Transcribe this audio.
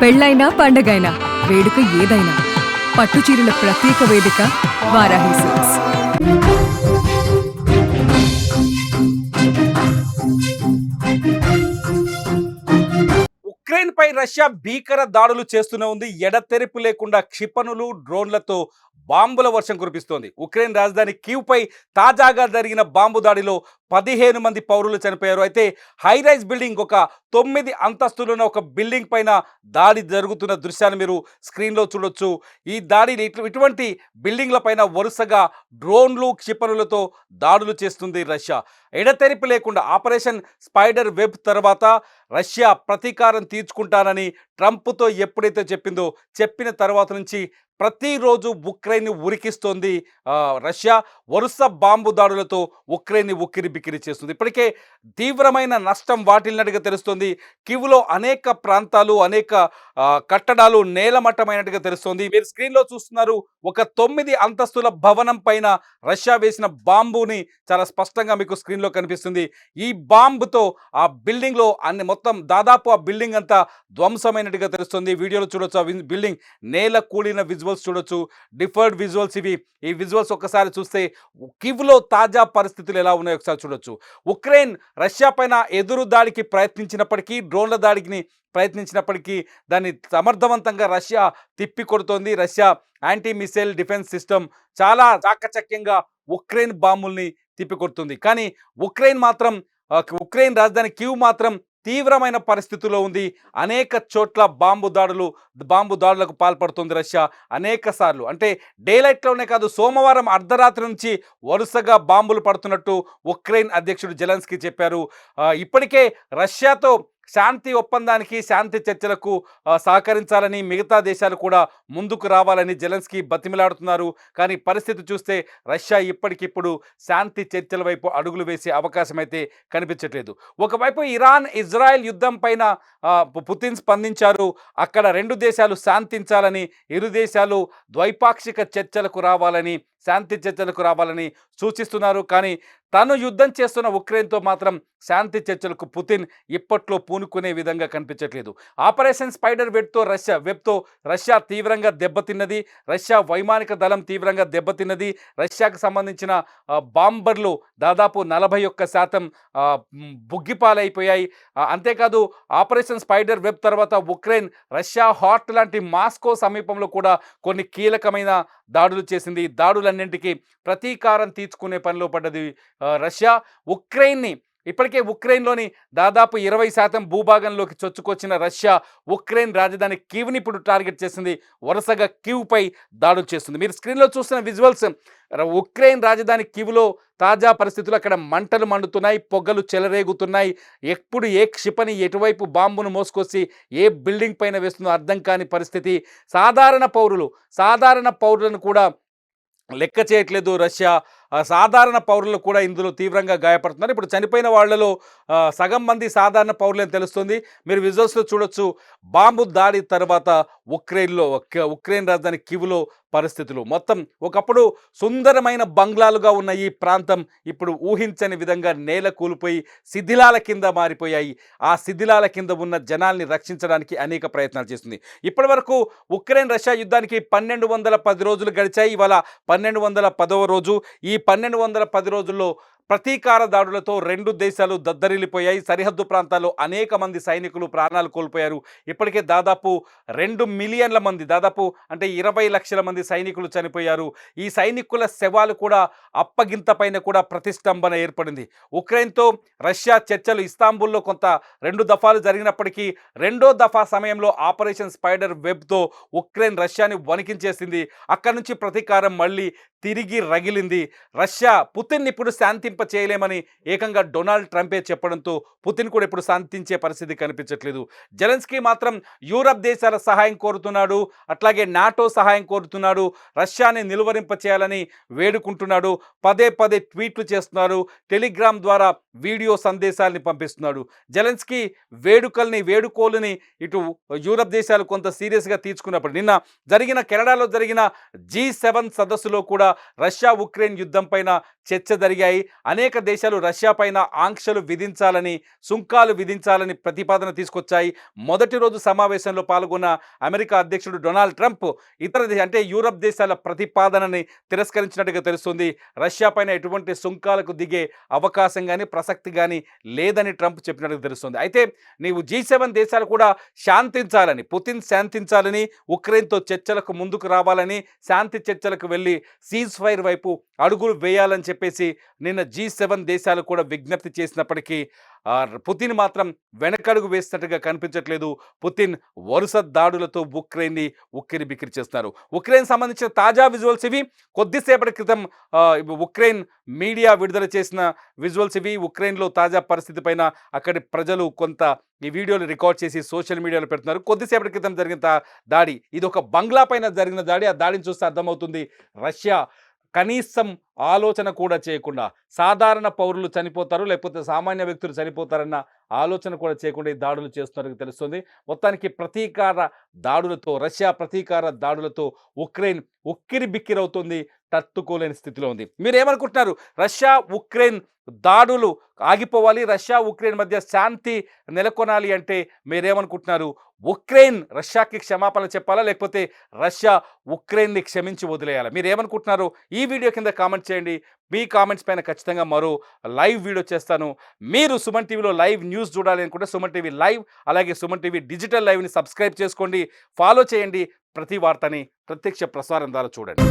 పెళ్ళైనా పండగైనా వేడుక ఏదైనా పట్టుచీరల ప్రత్యేక వేదిక వారాహి సిల్క్స్. ఉక్రెయిన్ పై రష్యా భీకర దాడులు చేస్తూనే ఉంది. ఎడతెరిపి లేకుండా క్షిపణులు, డ్రోన్లతో బాంబుల వర్షం కురిపిస్తోంది. ఉక్రెయిన్ రాజధాని కీవ్ పై తాజాగా జరిగిన బాంబు దాడిలో 15 మంది పౌరులు చనిపోయారు. అయితే హైరైజ్ బిల్డింగ్, ఒక 9 అంతస్తులున్న ఒక బిల్డింగ్ పైన దాడి జరుగుతున్న దృశ్యాన్ని మీరు స్క్రీన్లో చూడొచ్చు. ఈ దాడిని ఇటువంటి బిల్డింగ్ల పైన వరుసగా డ్రోన్లు, క్షిపణులతో దాడులు చేస్తుంది రష్యా. ఎడతెరిపి లేకుండా ఆపరేషన్ స్పైడర్ వెబ్ తర్వాత రష్యా ప్రతీకారం తీర్చుకుంటానని ట్రంప్తో ఎప్పుడైతే చెప్పిందో, చెప్పిన తర్వాత నుంచి ప్రతిరోజు ఉక్రెయిన్ ఉరికిస్తోంది రష్యా. వరుస బాంబు దాడులతో ఉక్రెయిన్ ఉక్కిరి బిక్కిరి చేస్తుంది. ఇప్పటికే తీవ్రమైన నష్టం వాటిల్లినట్టుగా తెలుస్తోంది. కివ్లో అనేక ప్రాంతాలు, అనేక కట్టడాలు నేలమట్టమైనట్టుగా తెలుస్తోంది. మీరు స్క్రీన్లో చూస్తున్నారు, ఒక 9 అంతస్తుల భవనం పైన రష్యా వేసిన బాంబుని చాలా స్పష్టంగా మీకు స్క్రీన్లో కనిపిస్తుంది. ఈ బాంబుతో ఆ బిల్డింగ్లో మొత్తం దాదాపు ఆ బిల్డింగ్ అంతా ధ్వంసమైనట్టుగా తెలుస్తుంది. వీడియోలో చూడొచ్చు, ఆ బిల్డింగ్ నేల కూలిన విజువల్స్ చూడొచ్చు, డిఫర్డ్ విజువల్స్ ఇవి. ఈ విజువల్స్ ఒక్కసారి చూస్తే కివ్లో తాజా పరిస్థితులు ఎలా ఉన్నాయో ఒకసారి చూడొచ్చు. ఉక్రెయిన్ రష్యా పైన ఎదురు దాడికి ప్రయత్నించినప్పటికీ, డ్రోన్ల దాడికి ప్రయత్నించినప్పటికీ దాన్ని సమర్థవంతంగా రష్యా తిప్పికొడుతోంది. Russia anti missile defence system చాలా చాకచక్యంగా ఉక్రెయిన్ బాంబుల్ని తిప్పికొడుతుంది. కానీ ఉక్రెయిన్ రాజధాని కీవ్ మాత్రం తీవ్రమైన పరిస్థితుల్లో ఉంది. అనేక చోట్ల బాంబు దాడులకు పాల్పడుతుంది రష్యా అనేక సార్లు. అంటే డేలైట్లోనే కాదు, సోమవారం అర్ధరాత్రి నుంచి వరుసగా బాంబులు పడుతున్నట్టు ఉక్రెయిన్ అధ్యక్షుడు జెలెన్స్కీ చెప్పారు. ఇప్పటికే రష్యాతో శాంతి ఒప్పందానికి, శాంతి చర్చలకు సహకరించాలని, మిగతా దేశాలు కూడా ముందుకు రావాలని జెలెన్స్కీ బతిమిలాడుతున్నారు. కానీ పరిస్థితి చూస్తే రష్యా ఇప్పటికిప్పుడు శాంతి చర్చల వైపు అడుగులు వేసే అవకాశం అయితే కనిపించట్లేదు. ఒకవైపు ఇరాన్ ఇజ్రాయెల్ యుద్ధం పైన పుతిన్ స్పందించారు. అక్కడ రెండు దేశాలు శాంతించాలని, ఇరు దేశాలు ద్వైపాక్షిక చర్చలకు రావాలని, శాంతి చర్చలకు రావాలని సూచిస్తున్నారు. కానీ తాను యుద్ధం చేస్తున్న ఉక్రెయిన్తో మాత్రం శాంతి చర్చలకు పుతిన్ ఇప్పట్లో పూనుకునే విధంగా కనిపించట్లేదు. ఆపరేషన్ స్పైడర్ వెబ్తో రష్యా తీవ్రంగా దెబ్బతిన్నది. రష్యా వైమానిక దళం తీవ్రంగా దెబ్బతిన్నది. రష్యాకు సంబంధించిన బాంబర్లు దాదాపు 41% బుగ్గిపాలైపోయాయి. అంతేకాదు, ఆపరేషన్ స్పైడర్ వెబ్ తర్వాత ఉక్రెయిన్ రష్యా హాట్ లాంటి మాస్కో సమీపంలో కూడా కొన్ని కీలకమైన దాడులు చేసింది. ఈ దాడులన్నింటికీ ప్రతీకారం తీర్చుకునే పనిలో పడ్డది రష్యా. ఇప్పటికే ఉక్రెయిన్లోని దాదాపు 20% భూభాగంలోకి చొచ్చుకొచ్చిన రష్యా ఉక్రెయిన్ రాజధాని కీవ్ని ఇప్పుడు టార్గెట్ చేసింది. వరుసగా కీవ్ పై దాడులు చేస్తుంది. మీరు స్క్రీన్లో చూస్తున్న విజువల్స్ ఉక్రెయిన్ రాజధాని కీవ్లో తాజా పరిస్థితులు. అక్కడ మంటలు మండుతున్నాయి, పొగలు చెలరేగుతున్నాయి. ఎప్పుడు ఏ క్షిపణి ఎటువైపు బాంబును మోసుకొచ్చి ఏ బిల్డింగ్ పైన వేస్తుందో అర్థం కాని పరిస్థితి. సాధారణ పౌరులను కూడా లెక్క చేయట్లేదు రష్యా. సాధారణ పౌరులు కూడా ఇందులో తీవ్రంగా గాయపడుతున్నారు. ఇప్పుడు చనిపోయిన వాళ్లలో సగం మంది సాధారణ పౌరులని తెలుస్తుంది. మీరు విజువల్స్లో చూడొచ్చు. బాంబు దాడి తర్వాత ఉక్రెయిన్ రాజధాని కీవ్లో పరిస్థితులు మొత్తం ఒకప్పుడు సుందరమైన బంగ్లాలుగా ఉన్న ఈ ప్రాంతం ఇప్పుడు ఊహించని విధంగా నేల కూలిపోయి శిథిలాల కింద మారిపోయాయి. ఆ శిథిలాల కింద ఉన్న జనాల్ని రక్షించడానికి అనేక ప్రయత్నాలు చేస్తుంది. ఇప్పటి వరకు ఉక్రెయిన్ రష్యా యుద్ధానికి 1210 రోజులు గడిచాయి. ఇవాళ 1210వ రోజు. ఈ 1210 రోజుల్లో ప్రతీకార దాడులతో రెండు దేశాలు దద్దరిల్లిపోయాయి. సరిహద్దు ప్రాంతాల్లో అనేక మంది సైనికులు ప్రాణాలు కోల్పోయారు. ఇప్పటికే దాదాపు 2 మిలియన్ల మంది, దాదాపు అంటే 20 లక్షల మంది సైనికులు చనిపోయారు. ఈ సైనికుల శవాలు కూడా అప్పగింత పైన కూడా ప్రతిష్టంభన ఏర్పడింది. ఉక్రెయిన్తో రష్యా చర్చలు ఇస్తాంబుల్లో 2 దఫాలు జరిగినప్పటికీ రెండో దఫా సమయంలో ఆపరేషన్ స్పైడర్ వెబ్తో ఉక్రెయిన్ రష్యాని వణికించేసింది. అక్కడి నుంచి ప్రతీకారం మళ్ళీ తిరిగి రగిలింది. రష్యా పుతిన్ ఇప్పుడు శాంతింప చేయలేమని ఏకంగా డొనాల్డ్ ట్రంపే చెప్పడంతో పుతిన్ కూడా ఇప్పుడు శాంతించే పరిస్థితి కనిపించట్లేదు. జెలెన్స్కీ మాత్రం యూరప్ దేశాల సహాయం కోరుతున్నాడు, అట్లాగే నాటో సహాయం కోరుతున్నాడు. రష్యాని నిలువరింప చేయాలని వేడుకుంటున్నాడు. పదే ట్వీట్లు చేస్తున్నారు. టెలిగ్రామ్ ద్వారా వీడియో సందేశాలని పంపిస్తున్నాడు. జెలెన్స్కీ వేడుకోలుని ఇటు యూరప్ దేశాలు కొంత సీరియస్గా తీసుకున్నప్పుడు కెనడాలో జరిగిన G7 సదస్సులో కూడా రష్యా ఉక్రెయిన్ యుద్ధం పైన చర్చ జరిగాయి. అనేక దేశాలు రష్యా పైన ఆంక్షలు విధించాలని, సుంకాలు విధించాలని ప్రతిపాదన తీసుకొచ్చాయి. మొదటి రోజు సమావేశంలో పాల్గొన్న అమెరికా అధ్యక్షుడు డొనాల్డ్ ట్రంప్ అంటే యూరప్ దేశాల ప్రతిపాదనని తిరస్కరించినట్టుగా తెలుస్తుంది. రష్యా పైన ఎటువంటి సుంకాలకు దిగే అవకాశం కానీ ప్రసక్తి కానీ లేదని ట్రంప్ చెప్పినట్టుగా తెలుస్తుంది. అయితే నీవు G7 దేశాలు కూడా శాంతించాలని, పుతిన్ శాంతించాలని, ఉక్రెయిన్తో చర్చలకు ముందుకు రావాలని, శాంతి చర్చలకు వెళ్ళి సీజ్ ఫైర్ వైపు అడుగులు వేయాలని చెప్పేసి నిన్న G7 దేశాలు కూడా విజ్ఞప్తి చేసినప్పటికీ పుతిన్ మాత్రం వెనకడుగు వేసినట్టుగా కనిపించట్లేదు. పుతిన్ వరుస దాడులతో ఉక్రెయిన్ని ఉక్కిరి బిక్కిరి చేస్తున్నారు. ఉక్రెయిన్ సంబంధించిన తాజా విజువల్స్ ఇవి. కొద్దిసేపటి క్రితం ఉక్రెయిన్ మీడియా విడుదల చేసిన విజువల్స్ ఇవి. ఉక్రెయిన్లో తాజా పరిస్థితి పైన అక్కడి ప్రజలు కొంత ఈ వీడియోలు రికార్డ్ చేసి సోషల్ మీడియాలో పెడుతున్నారు. కొద్దిసేపటి క్రితం జరిగిన దాడి, ఇది ఒక బంగ్లా పైన జరిగిన దాడి. ఆ దాడిని చూస్తే అర్థమవుతుంది రష్యా కనీసం ఆలోచన కూడా చేయకుండా, సాధారణ పౌరులు చనిపోతారు లేకపోతే సామాన్య వ్యక్తులు చనిపోతారన్న ఆలోచన కూడా చేయకుండా ఈ దాడులు చేస్తున్నట్టు తెలుస్తుంది. మొత్తానికి రష్యా ప్రతీకార దాడులతో ఉక్రెయిన్ ఉక్కిరి బిక్కిరవుతుంది, తట్టుకోలేని స్థితిలో ఉంది. మీరేమనుకుంటున్నారు? రష్యా ఉక్రెయిన్ దాడులు ఆగిపోవాలి, రష్యా ఉక్రెయిన్ మధ్య శాంతి నెలకొనాలి అంటే మీరేమనుకుంటున్నారు? ఉక్రెయిన్ రష్యాకి క్షమాపణ చెప్పాలా, లేకపోతే రష్యా ఉక్రెయిన్ని క్షమించి వదిలేయాలా? మీరేమనుకుంటున్నారు? ఈ వీడియో కింద కామెంట్ చేయండి. మీ కామెంట్స్ పైన ఖచ్చితంగా మరో లైవ్ వీడియో చేస్తాను. మీరు సుమన్ టీవీలో లైవ్ న్యూస్ చూడాలి అనుకుంటే సుమన్ టీవీ లైవ్, అలాగే సుమన్ టీవీ డిజిటల్ లైవ్ని సబ్స్క్రైబ్ చేసుకోండి, ఫాలో చేయండి. ప్రతి వార్తని ప్రత్యక్ష ప్రసారం ద్వారా చూడండి.